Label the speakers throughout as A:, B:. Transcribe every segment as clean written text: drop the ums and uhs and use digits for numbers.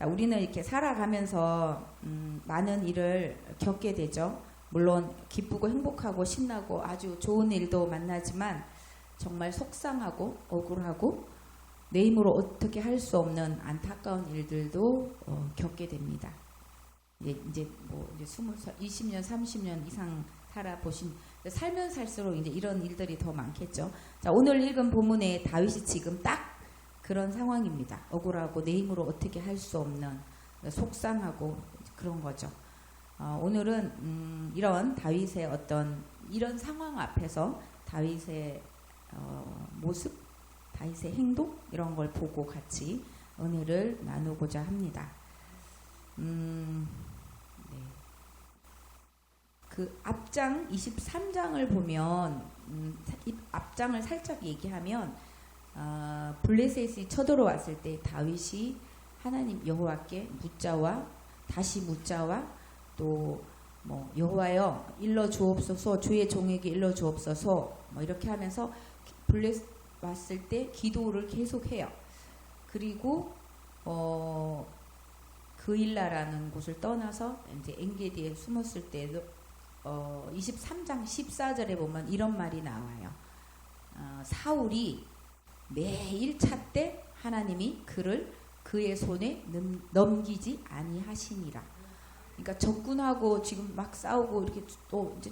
A: 우리는 이렇게 살아가면서 많은 일을 겪게 되죠. 물론 기쁘고 행복하고 신나고 아주 좋은 일도 만나지만 정말 속상하고 억울하고 내 힘으로 어떻게 할 수 없는 안타까운 일들도 겪게 됩니다. 이제 20살, 20년, 30년 이상 살아보신 살면 살수록 이제 이런 일들이 더 많겠죠. 자, 오늘 읽은 본문의 다윗이 지금 딱 그런 상황입니다. 억울하고 내 힘으로 어떻게 할 수 없는 속상하고 그런 거죠. 오늘은 이런 다윗의 어떤 이런 상황 앞에서 다윗의 모습, 다윗의 행동 이런 걸 보고 같이 은혜를 나누고자 합니다. 그 앞장 23장을 보면 앞장을 살짝 얘기하면 블레셋이 쳐들어왔을 때 다윗이 하나님 여호와께 묻자와 다시 묻자와 또 뭐 여호와여 일러 주옵소서 주의 종에게 일러 주옵소서 뭐 이렇게 하면서 블레셋 왔을 때 기도를 계속해요. 그리고 그일라라는 곳을 떠나서 이제 엔게디에 숨었을 때도 23장 14절에 보면 이런 말이 나와요. 사울이 매일 찾되 하나님이 그를 그의 손에 넘기지 아니하시니라. 그러니까 적군하고 지금 막 싸우고 이렇게 또 이제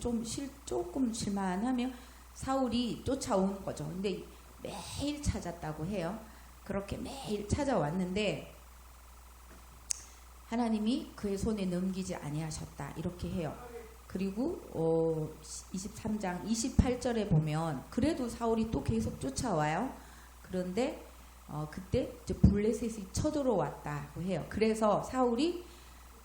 A: 조금 실만하면 사울이 쫓아오는 거죠. 근데 매일 찾았다고 해요. 그렇게 매일 찾아왔는데 하나님이 그의 손에 넘기지 아니하셨다 이렇게 해요. 그리고 23장 28절에 보면 그래도 사울이 또 계속 쫓아와요. 그런데 그때 이제 블레셋이 쳐들어왔다고 해요. 그래서 사울이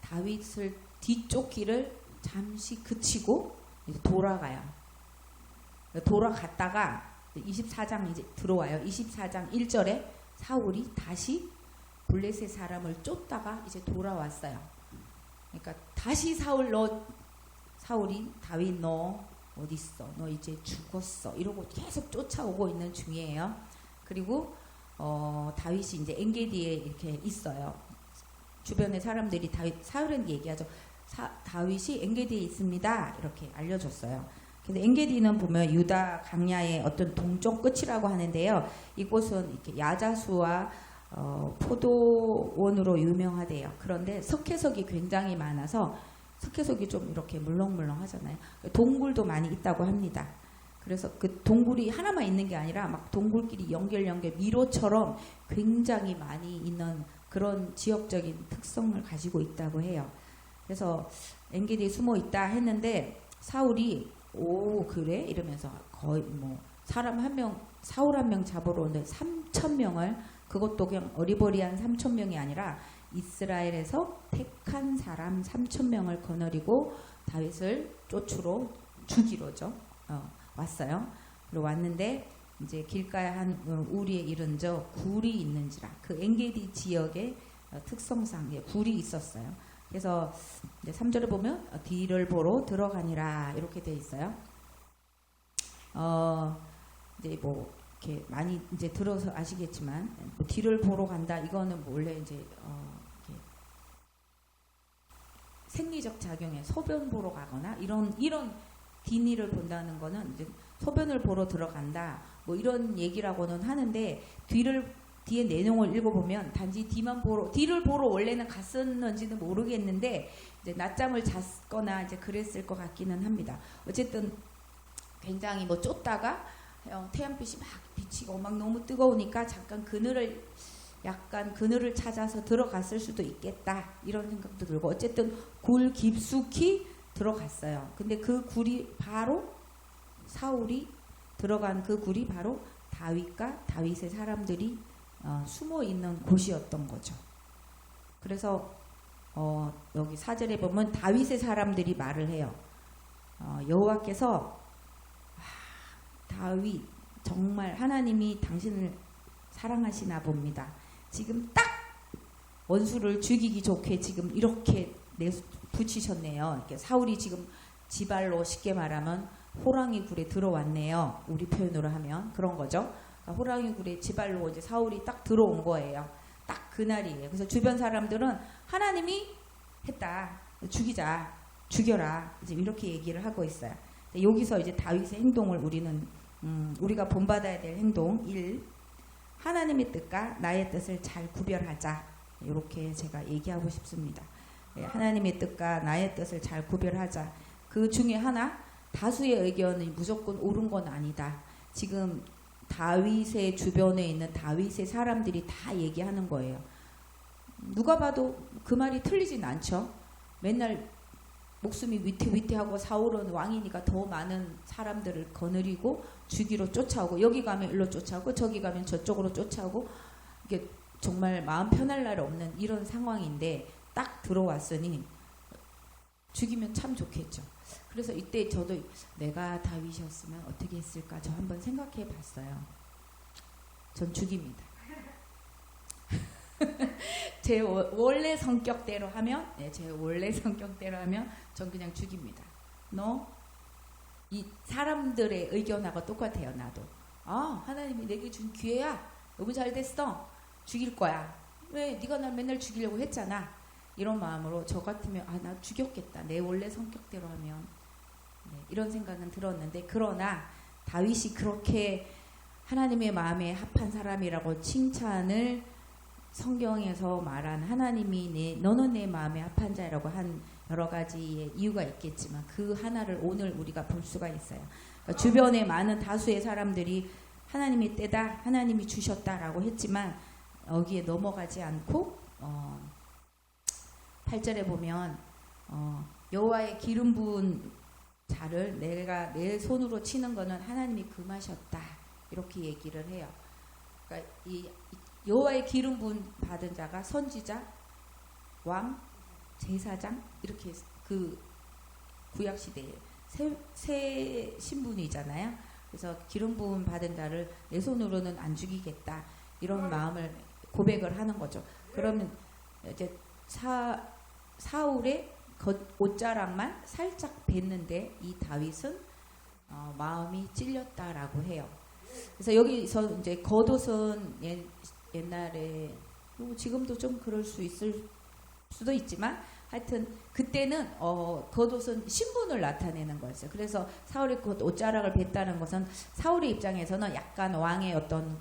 A: 다윗을 뒤쫓기를 잠시 그치고 이제 돌아가요. 돌아갔다가 24장 이제 들어와요. 24장 1절에 사울이 다시 블레셋 사람을 쫓다가 이제 돌아왔어요. 그러니까 다시 사울이 다윗 너 어디 있어? 너 이제 죽었어. 이러고 계속 쫓아오고 있는 중이에요. 그리고 다윗이 이제 엔게디에 이렇게 있어요. 주변의 사람들이 사울에게 얘기하죠. 다윗이 엔게디에 있습니다. 이렇게 알려줬어요. 근데 엔게디는 보면 유다 강야의 어떤 동쪽 끝이라고 하는데요. 이곳은 이렇게 야자수와 포도원으로 유명하대요. 그런데 석회석이 굉장히 많아서 석회석이 좀 이렇게 물렁물렁 하잖아요. 동굴도 많이 있다고 합니다. 그래서 그 동굴이 하나만 있는 게 아니라 막 동굴끼리 연결 미로처럼 굉장히 많이 있는 그런 지역적인 특성을 가지고 있다고 해요. 그래서 엔게디에 숨어 있다 했는데 사울이 오 그래? 이러면서 거의 뭐 사울 한 명 잡으러 오는데 3,000명을 그것도 그냥 어리버리한 3,000명이 아니라 이스라엘에서 택한 사람 3,000명을 거느리고 다윗을 쫓으러 죽이러죠. 왔어요. 그리고 왔는데 이제 길가에 한 우리에 이른 저 굴이 있는지라 그 엔게디 지역의 특성상 굴이 있었어요. 그래서 이제 3절을 보면 뒤를 보러 들어가니라 이렇게 돼 있어요. 이제 뭐 이렇게 많이 이제 들어서 아시겠지만 뭐 뒤를 보러 간다 이거는 뭐 원래 이제 이렇게 생리적 작용에 소변 보러 가거나 이런 뒷일을 본다는 거는 이제 소변을 보러 들어간다 뭐 이런 얘기라고는 하는데 뒤에 내용을 읽어보면 단지 뒤를 보러 원래는 갔었는지는 모르겠는데 이제 낮잠을 잤거나 이제 그랬을 것 같기는 합니다. 어쨌든 굉장히 뭐 쫓다가 태양빛이 막 비치고 막 너무 뜨거우니까 잠깐 그늘을 찾아서 들어갔을 수도 있겠다 이런 생각도 들고 어쨌든 굴 깊숙이 들어갔어요. 근데 그 굴이 바로 사울이 들어간 그 굴이 바로 다윗과 다윗의 사람들이 숨어 있는 곳이었던 거죠. 그래서 여기 4절에 보면 다윗의 사람들이 말을 해요. 여호와께서 다윗 정말 하나님이 당신을 사랑하시나 봅니다. 지금 딱 원수를 죽이기 좋게 지금 이렇게 붙이셨네요. 이렇게 사울이 지금 지발로 쉽게 말하면 호랑이 굴에 들어왔네요. 우리 표현으로 하면 그런 거죠. 그러니까 호랑이 굴에 지발로 이제 사울이 딱 들어온 거예요. 딱 그날이에요. 그래서 주변 사람들은 하나님이 했다. 죽이자. 죽여라. 이제 이렇게 얘기를 하고 있어요. 여기서 이제 다윗의 행동을 우리가 본받아야 될 행동 1. 하나님의 뜻과 나의 뜻을 잘 구별하자. 이렇게 제가 얘기하고 싶습니다. 하나님의 뜻과 나의 뜻을 잘 구별하자. 그 중에 하나, 다수의 의견이 무조건 옳은 건 아니다. 지금 다윗의 주변에 있는 다윗의 사람들이 다 얘기하는 거예요. 누가 봐도 그 말이 틀리진 않죠. 맨날 목숨이 위태위태하고 사울은 왕이니까 더 많은 사람들을 거느리고 죽이러 쫓아오고, 여기 가면 일로 쫓아오고 저기 가면 저쪽으로 쫓아오고, 이게 정말 마음 편할 날 없는 이런 상황인데 딱 들어왔으니 죽이면 참 좋겠죠. 그래서 이때 저도 내가 다윗이었으면 어떻게 했을까 저 한번 생각해 봤어요. 전 죽입니다. 제 원래 성격대로 하면, 제 원래 성격대로 하면 전 그냥 죽입니다. 이 사람들의 의견하고 똑같아요. 나도. 하나님이 내게 준 기회야. 너무 잘 됐어. 죽일 거야. 왜 네가 날 맨날 죽이려고 했잖아. 이런 마음으로 저 같으면 나 죽였겠다. 내 원래 성격대로 하면. 이런 생각은 들었는데, 그러나 다윗이 그렇게 하나님의 마음에 합한 사람이라고 칭찬을 성경에서 말한 하나님이 너는 내 마음에 합한 자라고 한 여러 가지의 이유가 있겠지만 그 하나를 오늘 우리가 볼 수가 있어요. 그러니까 주변에 많은 다수의 사람들이 하나님의 때다, 하나님이 주셨다라고 했지만 여기에 넘어가지 않고 8절에 보면 여호와의 기름 부은 자를 내가 내 손으로 치는 거는 하나님이 금하셨다, 이렇게 얘기를 해요. 그러니까 이 여호와의 기름 부은 받은 자가 선지자, 왕, 제사장, 이렇게 그 구약 시대에 새 신분이잖아요. 그래서 기름 부음 받은 자를 내 손으로는 안 죽이겠다, 이런 마음을 고백을 하는 거죠. 그러면 이제 사울의 옷자락만 살짝 뵀는데 이 다윗은 마음이 찔렸다라고 해요. 그래서 여기서 이제 겉옷은 옛날에 지금도 좀 그럴 수 있을 수도 있지만 하여튼 그때는 겉옷은 신분을 나타내는 거였어요. 그래서 사울이 옷자락을 뱉다는 것은 사울의 입장에서는 약간 왕의 어떤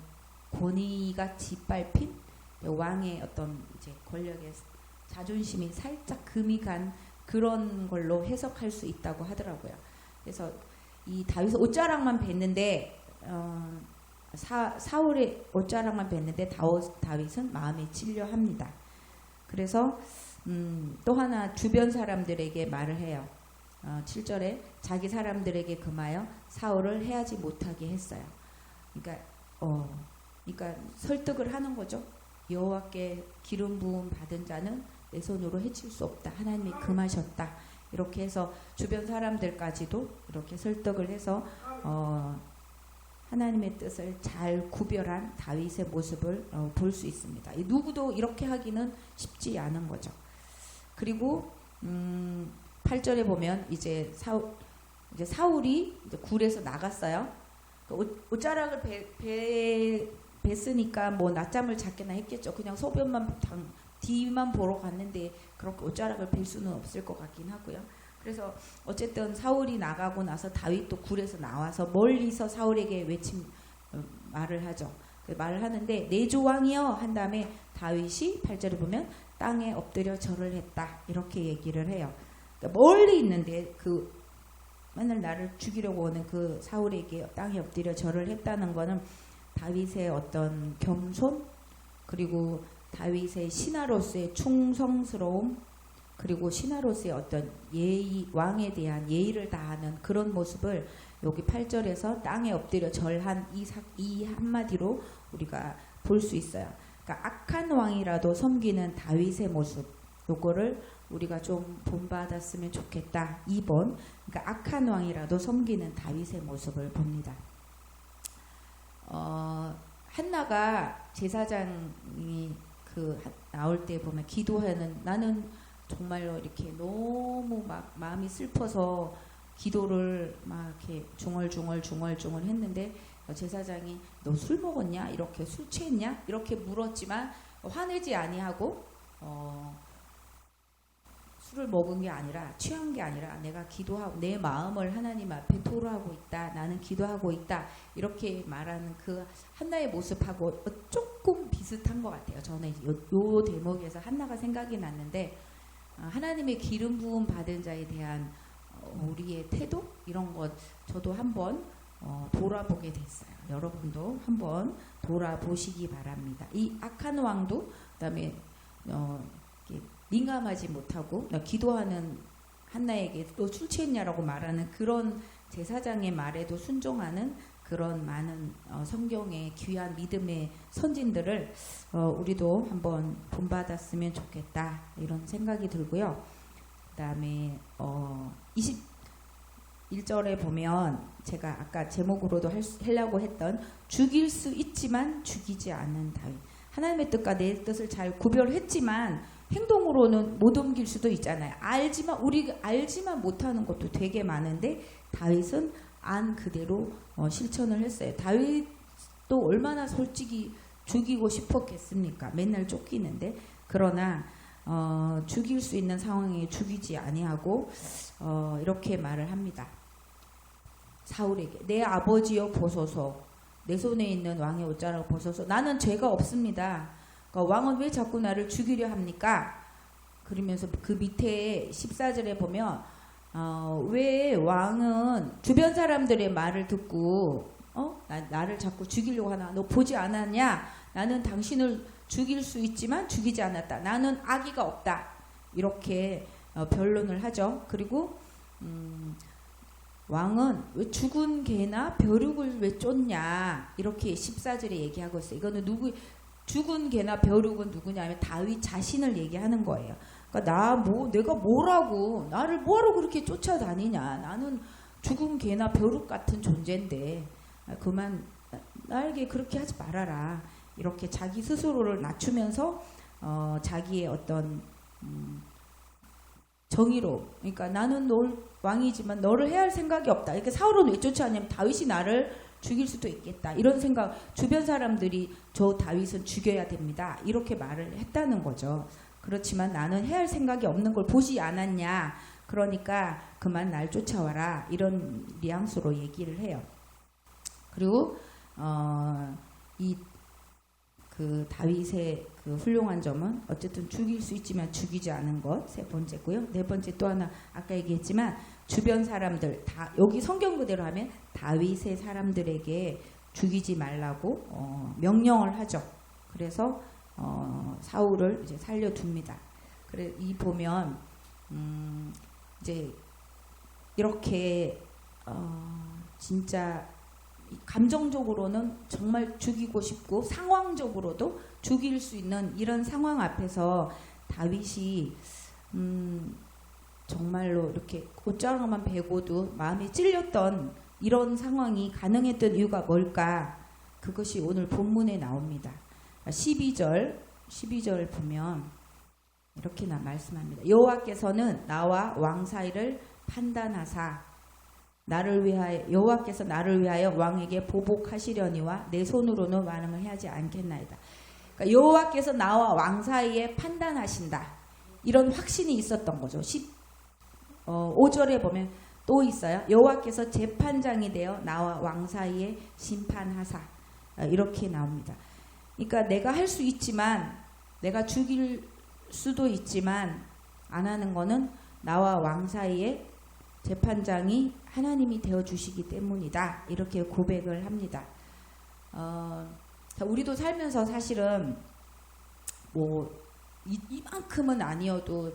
A: 권위가 짓밟힌, 왕의 어떤 이제 권력의 자존심이 살짝 금이 간 그런 걸로 해석할 수 있다고 하더라고요. 그래서 이 다윗은 옷자락만 뱉는데 사울의 옷자락만 뱉는데 다윗은 마음에 찔려 합니다. 그래서 또 하나 주변 사람들에게 말을 해요. 7절에 자기 사람들에게 금하여 사울을 해하지 못하게 했어요. 그러니까 설득을 하는 거죠. 여호와께 기름 부음 받은 자는 내 손으로 해칠 수 없다. 하나님이 금하셨다. 이렇게 해서 주변 사람들까지도 이렇게 설득을 해서 하나님의 뜻을 잘 구별한 다윗의 모습을 볼 수 있습니다. 누구도 이렇게 하기는 쉽지 않은 거죠. 그리고 8절에 보면 이제 사울이 이제 굴에서 나갔어요. 옷자락을 뱄으니까 뭐 낮잠을 잤게나 했겠죠. 그냥 소변만 뒤만 보러 갔는데 그렇게 옷자락을 뵐 수는 없을 것 같긴 하고요. 그래서 어쨌든 사울이 나가고 나서 다윗도 굴에서 나와서 멀리서 사울에게 말을 하죠. 말을 하는데 내 주 왕이여 한 다음에 다윗이 8절에 보면 땅에 엎드려 절을 했다, 이렇게 얘기를 해요. 그러니까 멀리 있는데 맨날 나를 죽이려고 오는 그 사울에게 땅에 엎드려 절을 했다는 거는 다윗의 어떤 겸손, 그리고 다윗의 신하로서의 충성스러움, 그리고 신하로서의 어떤 예의, 왕에 대한 예의를 다하는 그런 모습을 여기 8절에서 땅에 엎드려 절한 이 한마디로 우리가 볼 수 있어요. 그러니까 악한 왕이라도 섬기는 다윗의 모습, 요거를 우리가 좀 본받았으면 좋겠다. 2번, 그러니까 악한 왕이라도 섬기는 다윗의 모습을 봅니다. 한나가 제사장이 나올 때 보면 기도하는, 나는 정말로 이렇게 너무 막 마음이 슬퍼서 기도를 막 이렇게 중얼중얼 했는데 제사장이 너 술 먹었냐? 이렇게 술 취했냐? 이렇게 물었지만 화내지 아니하고 술을 먹은 게 아니라 취한 게 아니라 내가 기도하고 내 마음을 하나님 앞에 토로하고 있다. 나는 기도하고 있다. 이렇게 말하는 그 한나의 모습하고 조금 비슷한 것 같아요. 저는 요 대목에서 한나가 생각이 났는데 하나님의 기름 부음 받은 자에 대한 우리의 태도 이런 것 저도 한번 돌아보게 됐어요. 여러분도 한번 돌아보시기 바랍니다. 이 악한 왕도 그다음에 민감하지 못하고 기도하는 한나에게 너 술 취했냐라고 말하는 그런 제사장의 말에도 순종하는 그런 많은 성경의 귀한 믿음의 선진들을 우리도 한번 본받았으면 좋겠다 이런 생각이 들고요. 그 다음에 21절에 보면 제가 아까 제목으로도 하려고 했던 죽일 수 있지만 죽이지 않는 다윗. 하나님의 뜻과 내 뜻을 잘 구별했지만 행동으로는 못 옮길 수도 있잖아요. 우리가 알지만 못하는 것도 되게 많은데 다윗은 안 그대로 실천을 했어요. 다윗도 얼마나 솔직히 죽이고 싶었겠습니까? 맨날 쫓기는데. 그러나 죽일 수 있는 상황에 죽이지 아니하고 이렇게 말을 합니다. 사울에게 내 아버지여 보소서, 내 손에 있는 왕의 옷자락을 보소서. 나는 죄가 없습니다. 그러니까 왕은 왜 자꾸 나를 죽이려 합니까? 그러면서 그 밑에 14절에 보면 왜 왕은 주변 사람들의 말을 듣고 나를 자꾸 죽이려고 하나? 너 보지 않았냐? 나는 당신을 죽일 수 있지만 죽이지 않았다. 나는 악의가 없다. 이렇게 변론을 하죠. 그리고 왕은 왜 죽은 개나 벼룩을 왜 쫓냐? 이렇게 14절에 얘기하고 있어요. 이거는 죽은 개나 벼룩은 누구냐면 다윗 자신을 얘기하는 거예요. 그러니까 내가 뭐라고 나를 뭐하러 그렇게 쫓아다니냐? 나는 죽은 개나 벼룩 같은 존재인데 그만 나에게 그렇게 하지 말아라. 이렇게 자기 스스로를 낮추면서 자기의 어떤 정의로, 그러니까 나는 왕이지만 너를 해야 할 생각이 없다. 이렇게 사울은 왜 쫓아왔냐면 다윗이 나를 죽일 수도 있겠다. 이런 생각, 주변 사람들이 저 다윗은 죽여야 됩니다. 이렇게 말을 했다는 거죠. 그렇지만 나는 해야 할 생각이 없는 걸 보지 않았냐. 그러니까 그만 날 쫓아와라. 이런 뉘앙스로 얘기를 해요. 그리고 그 다윗의 그 훌륭한 점은 어쨌든 죽일 수 있지만 죽이지 않은 것 세 번째고요. 네 번째 또 하나 아까 얘기했지만 주변 사람들 다 여기 성경 그대로 하면 다윗의 사람들에게 죽이지 말라고 명령을 하죠. 그래서 사울을 이제 살려둡니다. 그래 이 보면 이제 이렇게 진짜 감정적으로는 정말 죽이고 싶고 상황적으로도 죽일 수 있는 이런 상황 앞에서 다윗이 정말로 이렇게 옷자락만 베고도 마음이 찔렸던 이런 상황이 가능했던 이유가 뭘까? 그것이 오늘 본문에 나옵니다. 12절 보면 이렇게 말씀합니다. 여호와께서는 나와 왕 사이를 판단하사 여호와께서 나를 위하여 왕에게 보복하시려니와 내 손으로는 완응을 하지 않겠나이다. 그러니까 여호와께서 나와 왕 사이에 판단하신다. 이런 확신이 있었던 거죠. 5절에 보면 또 있어요. 여호와께서 재판장이 되어 나와 왕 사이에 심판하사. 이렇게 나옵니다. 그러니까 내가 할 수 있지만 내가 죽일 수도 있지만 안 하는 거는 나와 왕 사이에 재판장이 하나님이 되어주시기 때문이다. 이렇게 고백을 합니다. 우리도 살면서 사실은 이만큼은 아니어도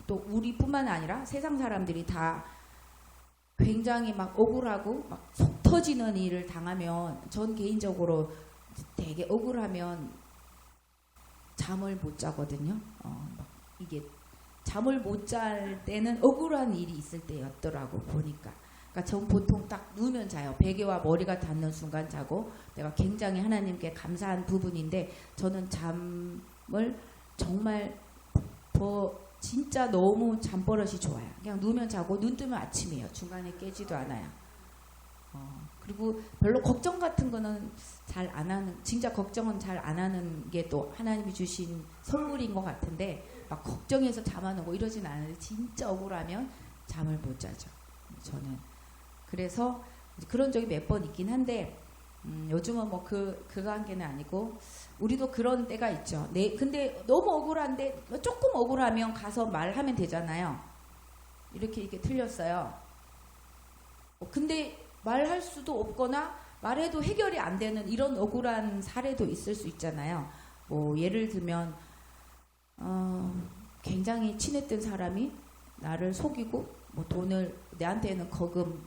A: 또 우리뿐만 아니라 세상 사람들이 다 굉장히 막 억울하고 막 속 터지는 일을 당하면 전 개인적으로 되게 억울하면 잠을 못 자거든요. 이게 잠을 못 잘 때는 억울한 일이 있을 때였더라고 보니까. 그러니까 전 보통 딱 누우면 자요. 베개와 머리가 닿는 순간 자고 내가 굉장히 하나님께 감사한 부분인데 저는 잠을 정말 진짜 너무 잠버릇이 좋아요. 그냥 누우면 자고 눈 뜨면 아침이에요. 중간에 깨지도 않아요. 그리고 별로 걱정 같은 거는 잘 안 하는, 진짜 걱정은 잘 안 하는 게 또 하나님이 주신 선물인 것 같은데, 막 걱정해서 잠 안 오고 이러진 않은데 진짜 억울하면 잠을 못 자죠. 저는. 그래서 그런 적이 몇 번 있긴 한데, 요즘은 뭐 그 관계는 아니고, 우리도 그런 때가 있죠. 근데 너무 억울한데, 조금 억울하면 가서 말하면 되잖아요. 이렇게 틀렸어요. 근데 말할 수도 없거나, 말해도 해결이 안 되는 이런 억울한 사례도 있을 수 있잖아요. 뭐, 예를 들면, 굉장히 친했던 사람이 나를 속이고, 뭐 돈을, 내한테는 거금,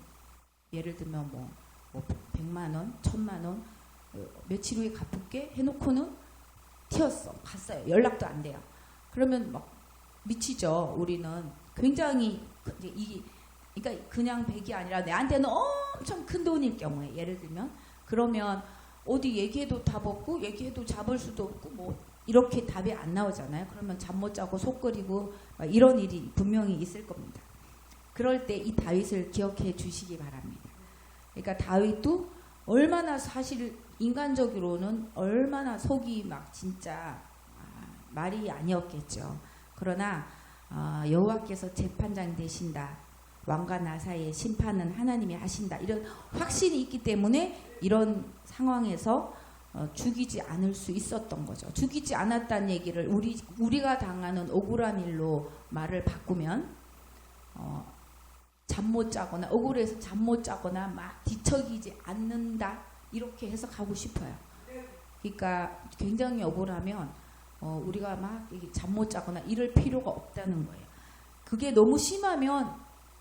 A: 예를 들면 뭐 100만 원, 1000만 원, 며칠 후에 갚을게 해놓고는 튀었어. 갔어요. 연락도 안 돼요. 그러면 막 미치죠. 우리는 굉장히, 그러니까 그냥 100이 아니라 내한테는 엄청 큰 돈일 경우에, 예를 들면, 그러면 어디 얘기해도 답 없고, 얘기해도 잡을 수도 없고, 뭐, 이렇게 답이 안 나오잖아요. 그러면 잠 못 자고 속 끓이고, 이런 일이 분명히 있을 겁니다. 그럴 때 이 다윗을 기억해 주시기 바랍니다. 그러니까 다윗도 얼마나, 사실 인간적으로는 얼마나 속이 막 진짜 말이 아니었겠죠. 그러나 여호와께서 재판장 되신다, 왕과 나 사이의 심판은 하나님이 하신다, 이런 확신이 있기 때문에 이런 상황에서 죽이지 않을 수 있었던 거죠. 죽이지 않았다는 얘기를 우리가 당하는 억울한 일로 말을 바꾸면 잠 못 자거나, 억울해서 잠 못 자거나 막 뒤척이지 않는다, 이렇게 해석하고 싶어요. 그러니까 굉장히 억울하면 우리가 막 잠 못 자거나 이럴 필요가 없다는 거예요. 그게 너무 심하면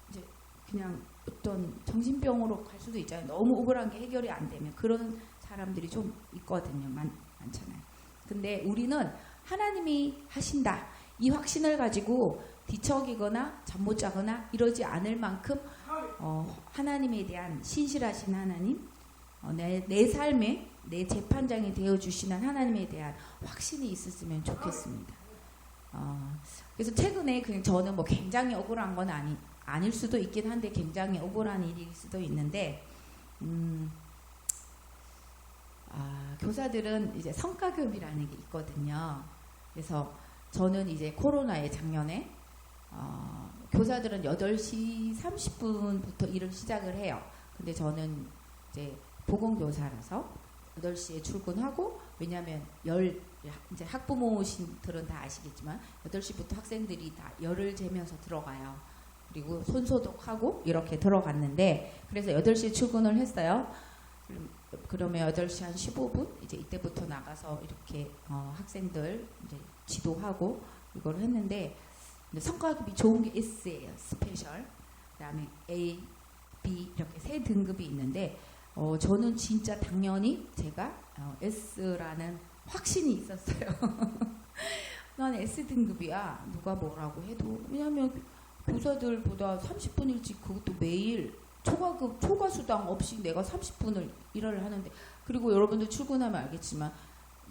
A: 이제 그냥 어떤 정신병으로 갈 수도 있잖아요. 너무 억울한 게 해결이 안 되면. 그런 사람들이 좀 있거든요. 많잖아요. 근데 우리는 하나님이 하신다, 이 확신을 가지고 뒤척이거나 잠 못 자거나 이러지 않을 만큼 하나님에 대한 신실하신 하나님, 내 삶에 내 재판장이 되어주시는 하나님에 대한 확신이 있었으면 좋겠습니다. 그래서 최근에 그냥 저는 뭐 굉장히 억울한 건 아닐 수도 있긴 한데, 굉장히 억울한 일일 수도 있는데, 교사들은 이제 성과급이라는 게 있거든요. 그래서 저는 이제 코로나에 작년에 교사들은 8시 30분부터 일을 시작을 해요. 근데 저는 이제 보건교사라서 8시에 출근하고, 왜냐하면 이제 학부모신들은 다 아시겠지만 8시부터 학생들이 다 열을 재면서 들어가요. 그리고 손소독하고 이렇게 들어갔는데, 그래서 8시에 출근을 했어요. 그러면 8시 한 15분 이제 이때부터 나가서 이렇게 학생들 이제 지도하고 이걸 했는데, 성과급이 좋은 게 S예요. 스페셜. 그다음에 A, B 이렇게 3등급이 있는데, 저는 진짜 당연히 제가 S라는 확신이 있었어요. 난 S등급이야. 누가 뭐라고 해도. 왜냐하면 교사들보다 30분 일찍, 그것도 매일 초과급, 초과수당 없이 내가 30분을 일을 하는데, 그리고 여러분들 출근하면 알겠지만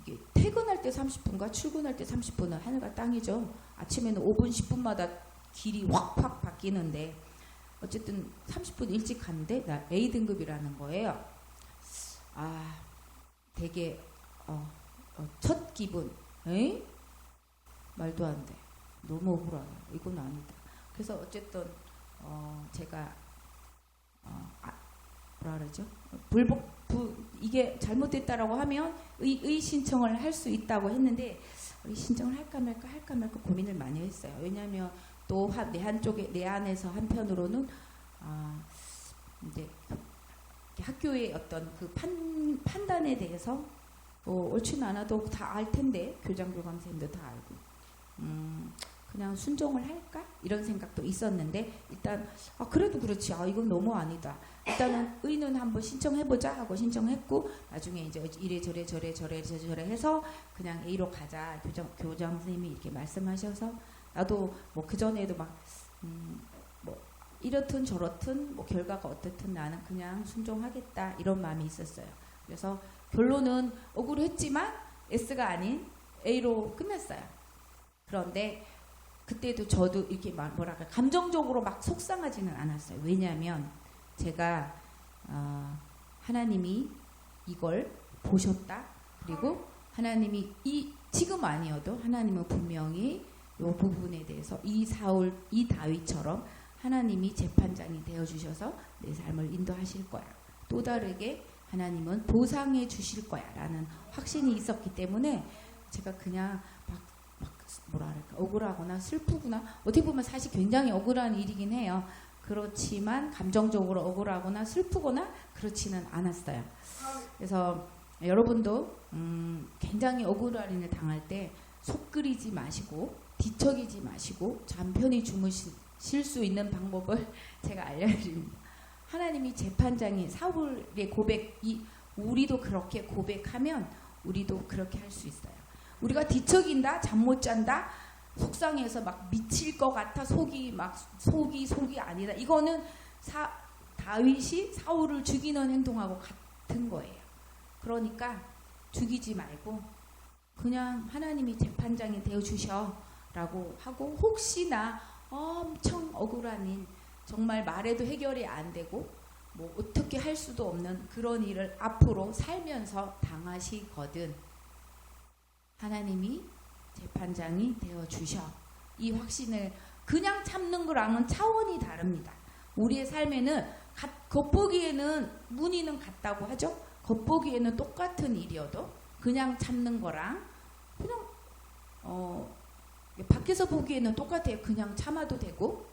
A: 이게 퇴근할 때 30분과 출근할 때 30분은 하늘과 땅이죠. 아침에는 5분, 10분마다 길이 확 바뀌는데, 어쨌든 30분 일찍 갔는데 나 A등급이라는 거예요. 되게 첫 기분, 에이? 말도 안 돼. 너무 억울하다. 이건 아니다. 그래서 어쨌든 제가 뭐라 그러죠? 이게 잘못됐다라고 하면 의 신청을 할 수 있다고 했는데, 의 신청을 할까 말까 고민을 많이 했어요. 왜냐하면 또 내 안에서 한편으로는 이제 학교의 어떤 그 판단에 대해서 옳지는 않아도 다 알 텐데, 교장 교감생도 다 알고 그냥 순종을 할까? 이런 생각도 있었는데, 일단 그래도 그렇지, 이건 너무 아니다. 일단은 의는 한번 신청해보자 하고 신청했고, 나중에 이제 이래저래 저래 해서 그냥 A로 가자, 교장 선생님이 이렇게 말씀하셔서, 나도 뭐 그전에도 막 뭐 이렇든 저렇든 뭐 결과가 어떻든 나는 그냥 순종하겠다, 이런 마음이 있었어요. 그래서 결론은 억울했지만 S가 아닌 A로 끝났어요. 그런데 그때도 저도 이렇게 뭐랄까 감정적으로 막 속상하지는 않았어요. 왜냐하면 제가 하나님이 이걸 보셨다. 그리고 하나님이 지금 아니어도 하나님은 분명히 이 부분에 대해서 이 다윗처럼 하나님이 재판장이 되어주셔서 내 삶을 인도하실 거야. 또 다르게 하나님은 보상해 주실 거야 라는 확신이 있었기 때문에 제가 그냥 막 뭐랄까 억울하거나 슬프구나, 어떻게 보면 사실 굉장히 억울한 일이긴 해요. 그렇지만 감정적으로 억울하거나 슬프거나 그렇지는 않았어요. 그래서 여러분도 굉장히 억울한 일을 당할 때 속 끓이지 마시고 뒤척이지 마시고 잠 편히 주무실 수 있는 방법을 제가 알려드립니다. 하나님이 재판장이 사울의 고백이 우리도 그렇게 고백하면 우리도 그렇게 할 수 있어요. 우리가 뒤척인다, 잠 못 잔다, 속상해서 막 미칠 것 같아, 속이 아니다. 이거는 다윗이 사울을 죽이는 행동하고 같은 거예요. 그러니까 죽이지 말고 그냥 하나님이 재판장이 되어주셔라고 하고, 혹시나 엄청 억울한 일, 정말 말해도 해결이 안 되고 뭐 어떻게 할 수도 없는 그런 일을 앞으로 살면서 당하시거든 하나님이 재판장이 되어주셔. 이 확신을 그냥 참는 거랑은 차원이 다릅니다. 우리의 삶에는 겉보기에는 무늬는 같다고 하죠. 겉보기에는 똑같은 일이어도 그냥 참는 거랑 그냥 밖에서 보기에는 똑같아요. 그냥 참아도 되고,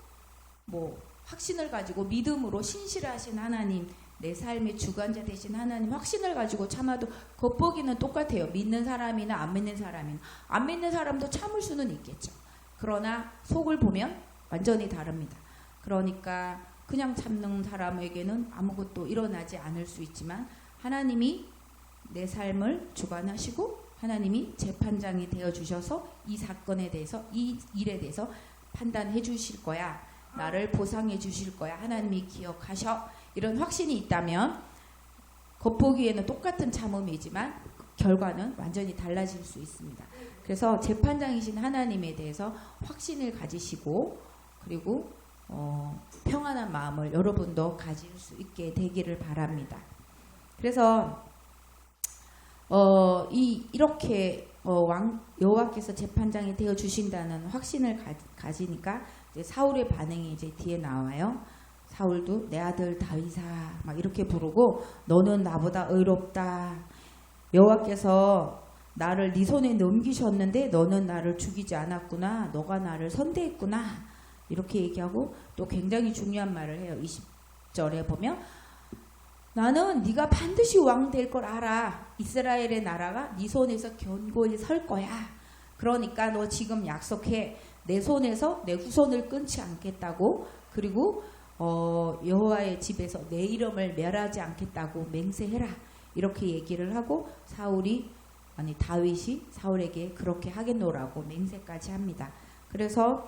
A: 뭐 확신을 가지고 믿음으로 신실하신 하나님, 내 삶의 주관자 되신 하나님 확신을 가지고 참아도 겉보기는 똑같아요. 믿는 사람이나 안 믿는 사람이나. 안 믿는 사람도 참을 수는 있겠죠. 그러나 속을 보면 완전히 다릅니다. 그러니까 그냥 참는 사람에게는 아무것도 일어나지 않을 수 있지만 하나님이 내 삶을 주관하시고 하나님이 재판장이 되어주셔서 이 사건에 대해서, 이 일에 대해서 판단해 주실 거야. 나를 보상해 주실 거야. 하나님이 기억하셔. 이런 확신이 있다면 겉보기에는 똑같은 참음이지만 결과는 완전히 달라질 수 있습니다. 그래서 재판장이신 하나님에 대해서 확신을 가지시고, 그리고 평안한 마음을 여러분도 가질 수 있게 되기를 바랍니다. 그래서 이렇게 여호와께서 재판장이 되어 주신다는 확신을 가지니까 이제 사울의 반응이 이제 뒤에 나와요. 사울도 내 아들 다윗아 막 이렇게 부르고, 너는 나보다 의롭다. 여호와께서 나를 네 손에 넘기셨는데 너는 나를 죽이지 않았구나. 너가 나를 선대했구나. 이렇게 얘기하고, 또 굉장히 중요한 말을 해요. 20절에 보면 나는 네가 반드시 왕 될 걸 알아. 이스라엘의 나라가 네 손에서 견고히 설 거야. 그러니까 너 지금 약속해. 내 손에서 내 후손을 끊지 않겠다고, 그리고 여호와의 집에서 내 이름을 멸하지 않겠다고 맹세해라. 이렇게 얘기를 하고 다윗이 사울에게 그렇게 하겠노라고 맹세까지 합니다. 그래서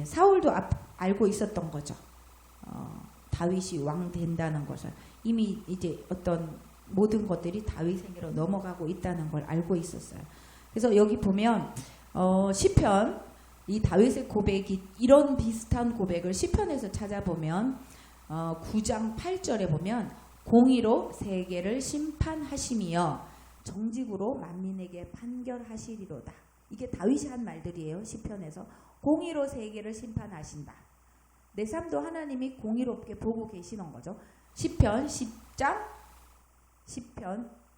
A: 사울도 알고 있었던 거죠. 다윗이 왕 된다는 것을 이미 이제 어떤 모든 것들이 다윗에게로 넘어가고 있다는 걸 알고 있었어요. 그래서 여기 보면 시편, 이 다윗의 고백이, 이런 비슷한 고백을 시편에서 찾아보면 9장 8절에 보면 공의로 세계를 심판하심이여 정직으로 만민에게 판결하시리로다. 이게 다윗이 한 말들이에요. 시편에서 공의로 세계를 심판하신다. 내 삶도 하나님이 공의롭게 보고 계시는 거죠. 시편 10장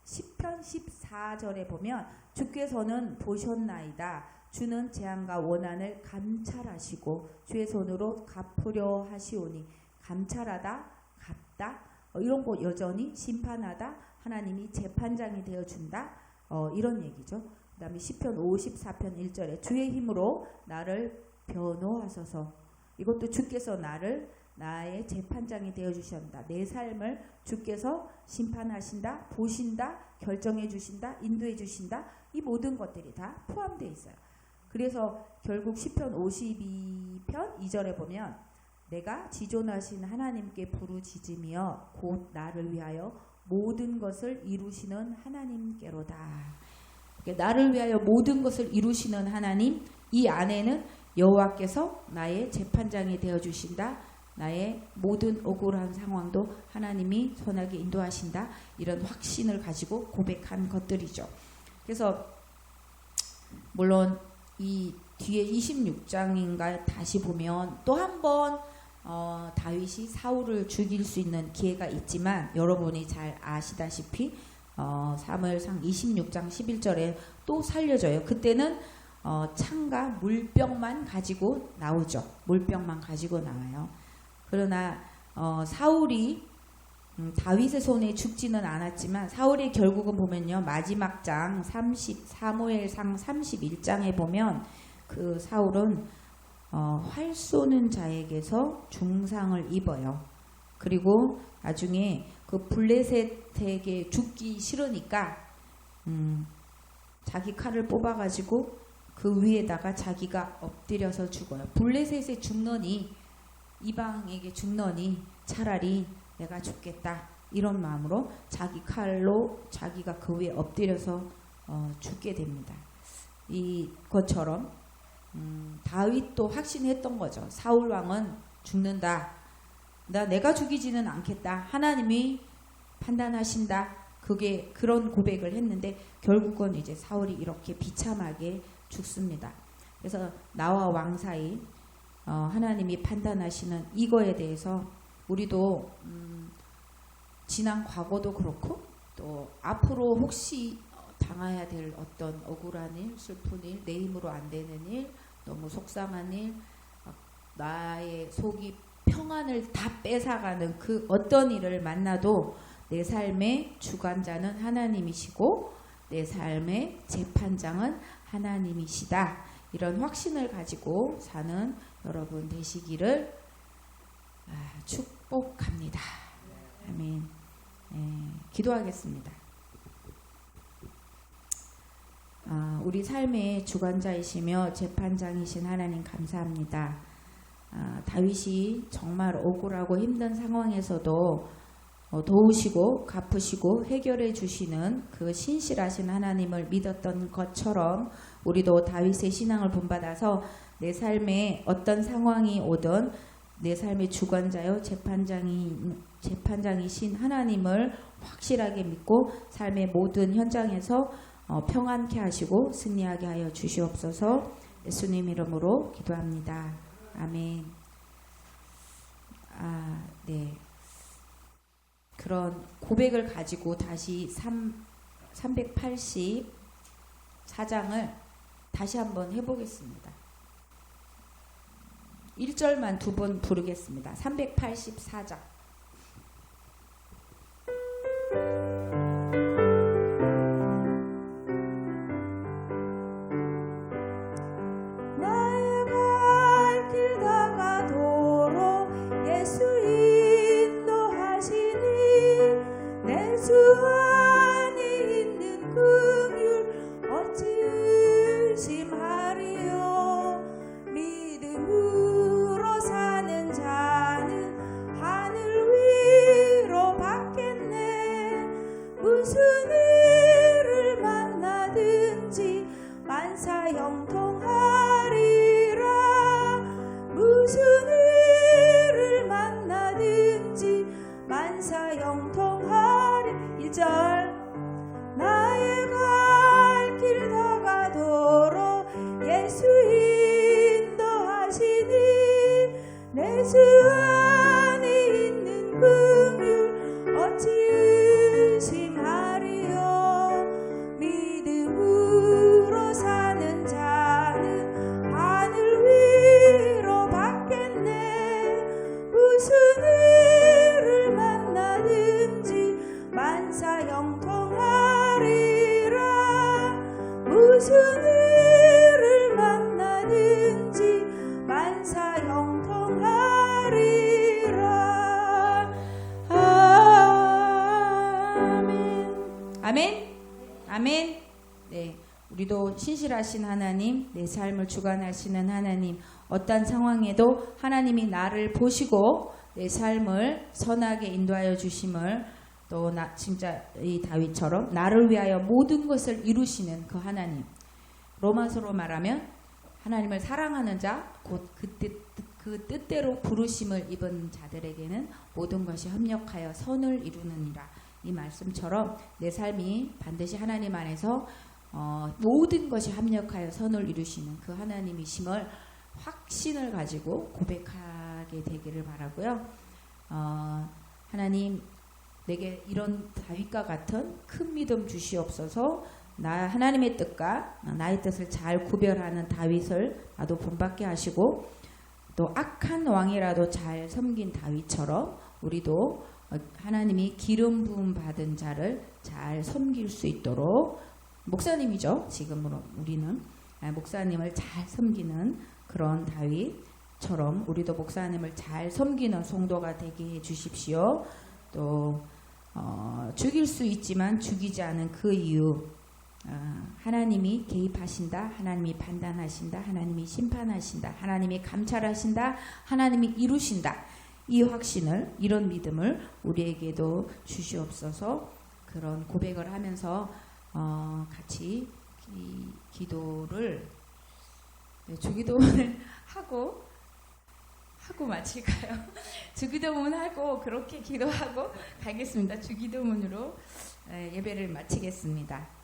A: 14절에 보면 주께서는 보셨나이다. 주는 재앙과 원한을 감찰하시고 주의 손으로 갚으려 하시오니. 감찰하다, 갚다, 이런 거 여전히 심판하다, 하나님이 재판장이 되어준다, 이런 얘기죠. 그 다음에 시편 54편 1절에 주의 힘으로 나를 변호하소서. 이것도 주께서 나의 재판장이 되어주신다. 내 삶을 주께서 심판하신다, 보신다, 결정해 주신다, 인도해 주신다. 이 모든 것들이 다 포함되어 있어요. 그래서 결국 시편 52편 2절에 보면 내가 지존하신 하나님께 부르짖으며 곧 나를 위하여 모든 것을 이루시는 하나님께로다. 나를 위하여 모든 것을 이루시는 하나님, 이 안에는 여호와께서 나의 재판장이 되어주신다. 나의 모든 억울한 상황도 하나님이 선하게 인도하신다. 이런 확신을 가지고 고백한 것들이죠. 그래서 물론 이 뒤에 26장인가 다시 보면 또 한 번 다윗이 사울을 죽일 수 있는 기회가 있지만 여러분이 잘 아시다시피 사무엘상 26장 11절에 또 살려줘요. 그때는 창과 물병만 가지고 나오죠. 물병만 가지고 나와요. 그러나 사울이 다윗의 손에 죽지는 않았지만 사울이 결국은 보면요. 마지막 장 사무엘상 31장에 보면 그 사울은 활 쏘는 자에게서 중상을 입어요. 그리고 나중에 그 블레셋에게 죽기 싫으니까 자기 칼을 뽑아가지고 그 위에다가 자기가 엎드려서 죽어요. 블레셋에 죽느니 이방에게 죽느니 차라리 내가 죽겠다 이런 마음으로 자기 칼로 자기가 그 위에 엎드려서 죽게 됩니다. 이것처럼 다윗도 확신했던 거죠. 사울 왕은 죽는다. 내가 죽이지는 않겠다. 하나님이 판단하신다. 그게 그런 고백을 했는데 결국은 이제 사울이 이렇게 비참하게 죽습니다. 그래서 나와 왕 사이 하나님이 판단하시는 이거에 대해서 우리도 지난 과거도 그렇고 또 앞으로 혹시 당해야 될 어떤 억울한 일, 슬픈 일, 내 힘으로 안 되는 일, 너무 속상한 일, 나의 속이 평안을 다 뺏어가는 그 어떤 일을 만나도 내 삶의 주관자는 하나님이시고 내 삶의 재판장은 하나님이시다. 이런 확신을 가지고 사는 여러분 되시기를 축복합니다. 아멘. 기도하겠습니다. 우리 삶의 주관자이시며 재판장이신 하나님 감사합니다. 다윗이 정말 억울하고 힘든 상황에서도 도우시고 갚으시고 해결해 주시는 그 신실하신 하나님을 믿었던 것처럼 우리도 다윗의 신앙을 본받아서 내 삶에 어떤 상황이 오든 내 삶의 주관자요 재판장이신 하나님을 확실하게 믿고 삶의 모든 현장에서 평안케 하시고 승리하게 하여 주시옵소서. 예수님 이름으로 기도합니다. 아멘. 네. 그런 고백을 가지고 다시 384장을 다시 한번 해보겠습니다. 1절만 두 번 부르겠습니다. 384장. 아멘. 네, 우리도 신실하신 하나님, 내 삶을 주관하시는 하나님, 어떤 상황에도 하나님이 나를 보시고 내 삶을 선하게 인도하여 주심을, 또 진짜 이 다윗처럼 나를 위하여 모든 것을 이루시는 그 하나님. 로마서로 말하면 하나님을 사랑하는 자, 곧 그 그 뜻대로 부르심을 입은 자들에게는 모든 것이 협력하여 선을 이루느니라. 이 말씀처럼 내 삶이 반드시 하나님 안에서 모든 것이 합력하여 선을 이루시는 그 하나님이심을 확신을 가지고 고백하게 되기를 바라고요. 하나님 내게 이런 다윗과 같은 큰 믿음 주시옵소서. 나 하나님의 뜻과 나의 뜻을 잘 구별하는 다윗을 나도 본받게 하시고 또 악한 왕이라도 잘 섬긴 다윗처럼 우리도 하나님이 기름 부음 받은 자를 잘 섬길 수 있도록 목사님이죠. 지금으로 우리는 목사님을 잘 섬기는 그런 다윗처럼 우리도 목사님을 잘 섬기는 성도가 되게 해 주십시오. 또 죽일 수 있지만 죽이지 않은 그 이유 하나님이 개입하신다. 하나님이 판단하신다. 하나님이 심판하신다. 하나님이 감찰하신다. 하나님이 이루신다. 이 확신을 이런 믿음을 우리에게도 주시옵소서. 그런 고백을 하면서 같이 기도를 주기도문을 하고 마칠까요? 주기도문 하고 그렇게 기도하고 가겠습니다. 주기도문으로 예배를 마치겠습니다.